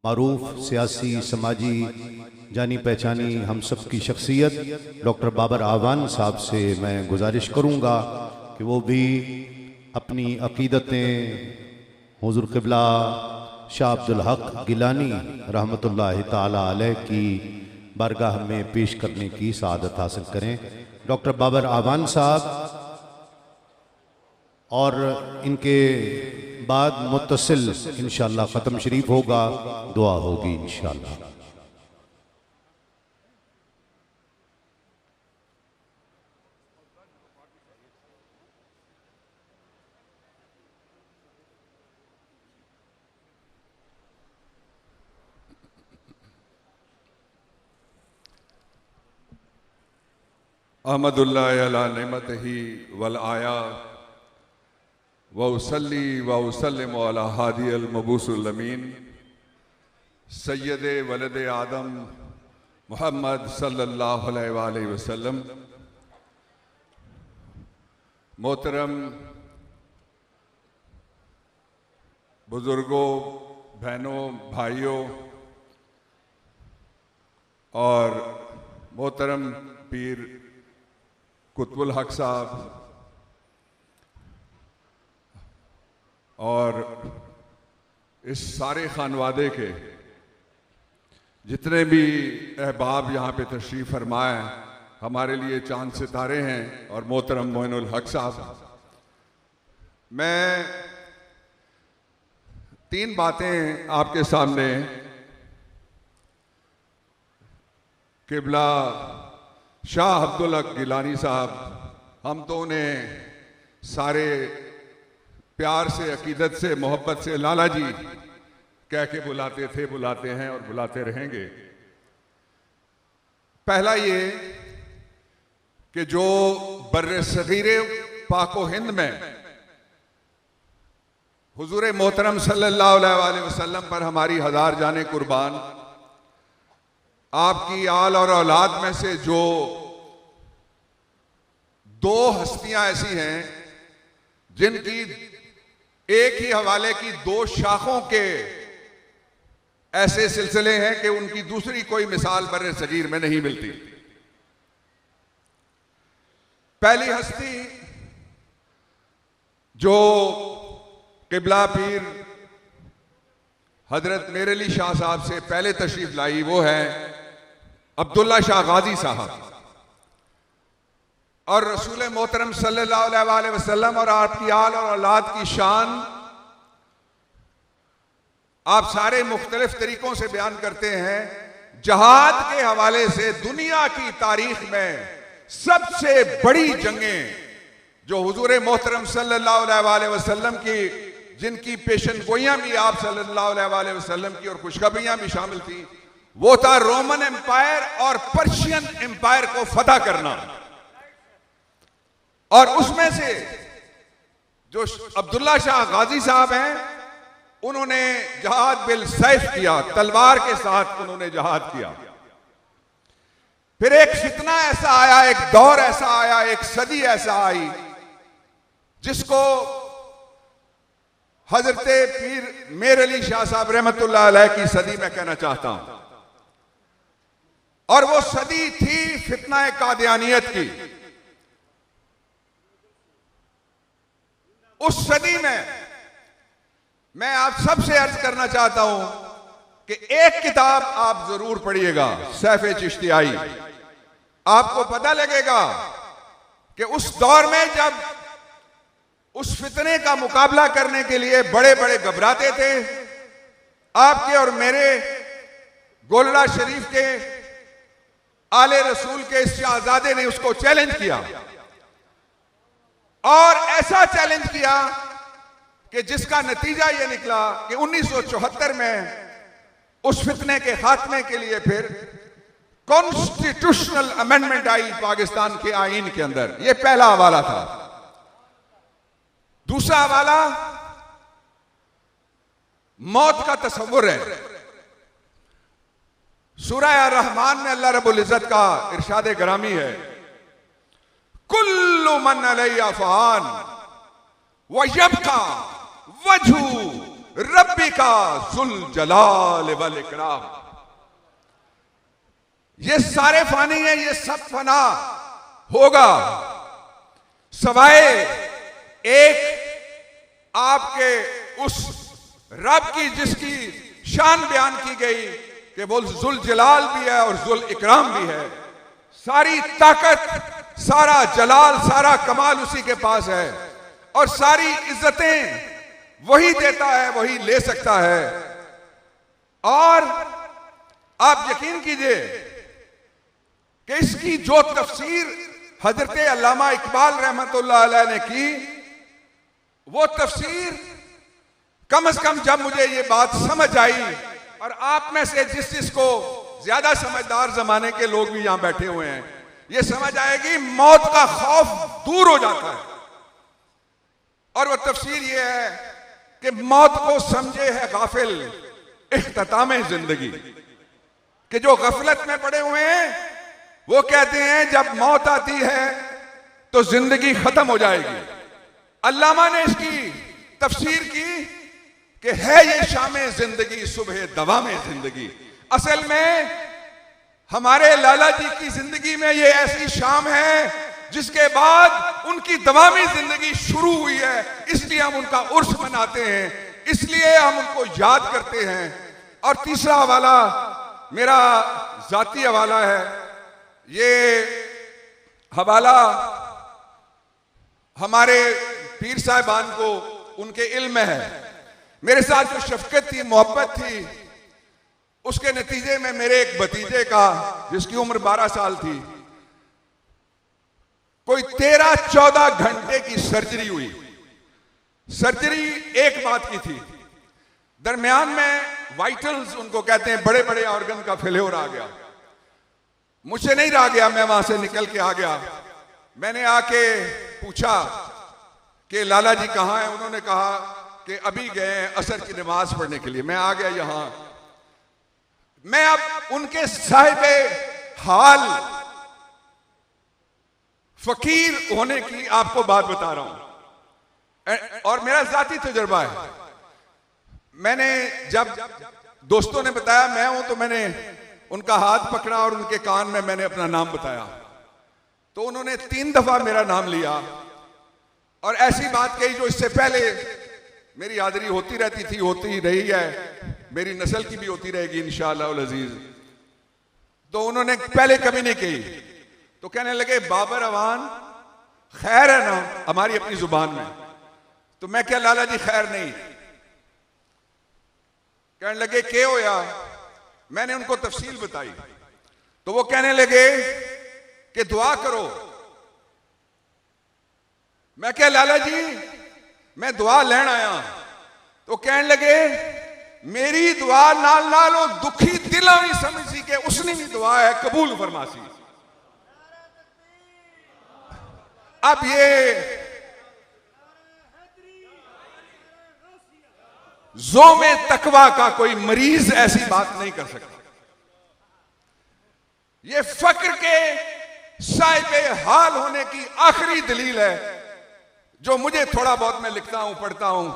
मारूफ सियासी समाजी जानी पहचानी हम सब की शख्सियत डॉक्टर बाबर आवान साहब से मैं गुजारिश करूँगा कि वो भी अपनी अक़ीदतें हुज़ूर क़िबला शाह अब्दुल हक गिलानी रहमतुल्लाहि ताला अलैह की बारगाह में पेश करने की सआदत हासिल करें। डॉक्टर बाबर आवान साहब और इनके बाद मुत्तसिल इंशाअल्लाह ख़त्म शरीफ होगा, दुआ होगी इंशाअल्लाह। अहमदुल्लाह अला नेमतिही वल आया व उसल्ली व उसल्लिम अला हादी अल मबूसुल अमीन सैयदे वलद आदम मुहम्मद सल्लल्लाहु अलैहि वसल्लम। मोहतरम बुजुर्गों, बहनों, भाइयों और मोहतरम पीर कुतुबुल हक साहब और इस सारे खानवादे के जितने भी अहबाब यहाँ पे तशरीफ़ फरमाए, हमारे लिए चांद सितारे हैं, और मोहतरम मोइनुल हक साहब, मैं तीन बातें आपके सामने क़िबला शाह अब्दुल हक गिलानी साहब, हम तो उन्हें सारे प्यार से, अकीदत से, मोहब्बत से लाला जी कह के बुलाते थे, बुलाते हैं और बुलाते रहेंगे। पहला ये कि जो बर्रे सगीरे पाको हिंद में हुजूर मोहतरम सल्लल्लाहु अलैहि वसल्लम पर हमारी हजार जाने कुर्बान, आपकी आल और औलाद में से जो दो हस्तियां ऐसी हैं जिनकी एक ही हवाले की दो शाखों के ऐसे सिलसिले हैं कि उनकी दूसरी कोई मिसाल बर्रे सगीर में नहीं मिलती। पहली हस्ती जो क़िबला पीर हजरत मेर अली शाह साहब से पहले तशरीफ लाई, वो है अब्दुल्ला शाह गाजी साहब। और रसूल मोहतरम सल्लल्लाहु अलैहि वसल्लम और आपकी आल और औलाद की शान आप सारे मुख्तलिफ तरीकों से बयान करते हैं। जहाद के हवाले से दुनिया की तारीख में सबसे बड़ी जंगें जो हुजूर मोहतरम सल्लल्लाहु अलैहि वसल्लम की, जिनकी पेशन गोइयां भी आप सल्लल्लाहु अलैहि वसल्लम की और खुशखबरियां भी शामिल थी, वो था रोमन एम्पायर और पर्शियन एम्पायर को फतह करना। और उसमें से जो अब्दुल्ला शाह गाजी साहब हैं, उन्होंने जहाद बिल सैफ किया, तलवार के साथ उन्होंने जहाद किया। फिर एक फितना ऐसा आया, एक दौर ऐसा आया, एक सदी ऐसा आई जिसको हजरत पीर मेर अली शाह साहब रहमतुल्लाह अलैह की सदी में कहना चाहता हूं। और वो सदी थी फितना कादियानियत की। उस सदी में मैं आप सबसे अर्ज करना चाहता हूं कि एक किताब आप जरूर पढ़िएगा, सैफ चिश्तियाई। आपको पता लगेगा कि उस दौर में जब उस फितने का मुकाबला करने के लिए बड़े बड़े घबराते थे, आपके और मेरे गोलड़ा शरीफ के आले रसूल के इस शहजादे ने उसको चैलेंज किया, और ऐसा चैलेंज किया कि जिसका नतीजा यह निकला कि 1974 में उस फितने के खात्मे के लिए फिर कॉन्स्टिट्यूशनल अमेंडमेंट आई पाकिस्तान के आईन के अंदर। यह पहला हवाला था। दूसरा हवाला मौत का तस्वुर है। सूरह रहमान में अल्लाह रब्बुल इज्जत का इरशाद ग्रामी है, कुल्लु मन अलैहा फ़ान व यब्का वजहू रब्बी का जुल जलाल वल इकराम। ये सारे फानी हैं, ये सब फना होगा सवाए एक आपके उस रब की जिसकी शान बयान की गई कि वो जुल जलाल भी है और जुल इकराम भी है। सारी ताकत, सारा जलाल, सारा कमाल उसी के पास है और सारी इज्जतें वही देता है, वही ले सकता है। और आप यकीन कीजिए कि इसकी जो तफसीर हजरत अल्लामा इकबाल रहमतुल्लाह अलैह ने की, वो तफसीर कम से कम जब मुझे ये बात समझ आई, और आप में से जिसको ज्यादा समझदार जमाने के लोग भी यहां बैठे हुए हैं, ये समझ आएगी मौत का खौफ दूर हो जाता है। और वो तफसीर ये है कि मौत को समझे है गाफिल इख्तिताम जिंदगी, कि जो गफलत में पड़े हुए हैं वो कहते हैं जब मौत आती है तो जिंदगी खत्म हो जाएगी। अल्लामा ने इसकी तफसीर की कि है ये शामे जिंदगी सुबह दवामे जिंदगी। असल में हमारे लाला जी की जिंदगी में ये ऐसी शाम है जिसके बाद उनकी दवामी जिंदगी शुरू हुई है, इसलिए हम उनका उर्स मनाते हैं, इसलिए हम उनको याद करते हैं। और तीसरा हवाला मेरा जाती हवाला है। ये हवाला हमारे पीर साहिबान को उनके इल्म में है। मेरे साथ जो शफकत थी, मोहब्बत थी, उसके नतीजे में मेरे एक भतीजे का जिसकी उम्र 12 साल थी, कोई 13-14 घंटे की सर्जरी हुई। सर्जरी एक बात की थी, दरमियान में वाइटल्स उनको कहते हैं, बड़े बड़े ऑर्गन का फेल्योर आ गया। मुझसे नहीं रहा गया, मैं वहां से निकल के आ गया। मैंने आके पूछा कि लाला जी कहाँ हैं? उन्होंने कहा कि अभी गए हैं असर की नमाज पढ़ने के लिए। मैं आ गया यहां। मैं अब उनके साहिबे हाल फकीर होने की आपको बात बता रहा हूं, और मेरा जाती तजुर्बा है। मैंने जब दोस्तों ने बताया मैं हूं, तो मैंने उनका हाथ पकड़ा और उनके कान में मैंने अपना नाम बताया, तो उन्होंने 3 दफा मेरा नाम लिया और ऐसी बात कही जो इससे पहले मेरी हाजिरी होती रहती थी, होती रही है, मेरी नस्ल की भी होती रहेगी इंशाअल्लाह अज़ीज। तो उन्होंने पहले कभी नहीं कही। तो कहने लगे बाबर अवान खैर है ना हमारी अपनी जुबान में। तो मैं क्या लाला जी खैर नहीं। कहने लगे के होया? मैंने उनको तफसील बताई। तो वो कहने लगे कि दुआ करो। मैं क्या लाला जी मैं दुआ लेन आया। तो कहने लगे मेरी दुआ नाल नाल वो दुखी दिलों भी समझ सी के उसने भी दुआ है कबूल फरमासी। अब ये ज़ोमे तकवा का कोई मरीज ऐसी बात नहीं कर सकता। ये फक्र के साहिबे हाल होने की आखिरी दलील है जो मुझे थोड़ा बहुत मैं लिखता हूं, पढ़ता हूं,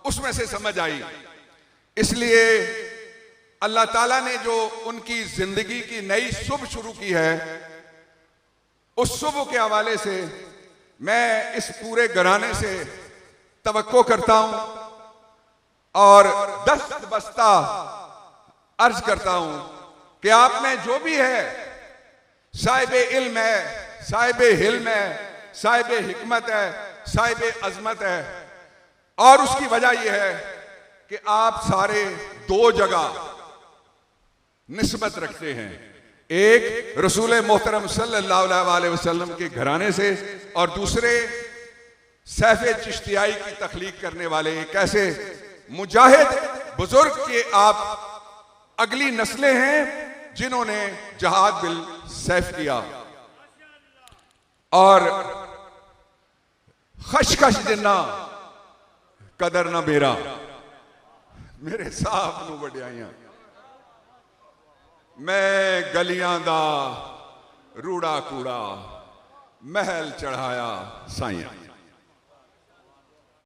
उसमें से समझ आई। इसलिए अल्लाह ताला ने जो उनकी जिंदगी की नई सुबह शुरू की है, उस सुबह के हवाले से मैं इस पूरे घराने से तवक्को करता हूं और दस्त बस्ता अर्ज करता हूं कि आप में जो भी है साहिबे इल्म है, साहिबे हिल्म है, साहिबे हिकमत है, साहिबे अजमत है। और उसकी वजह यह है कि आप सारे 2 जगह निस्बत रखते हैं, एक रसूल मोहतरम सल्लल्लाहु अलैहि वसल्लम के घराने से और दूसरे सैफे चिश्तियाई की तख्लीक करने वाले एक ऐसे मुजाहिद बुजुर्ग के आप अगली नस्लें हैं जिन्होंने जहाद बिल सैफ किया। और खशखश जिन्ना कदर ना मेरा मेरे साहब नूं वड्याइयां मैं गलियां दा रूड़ा कूड़ा महल चढ़ाया साइयां।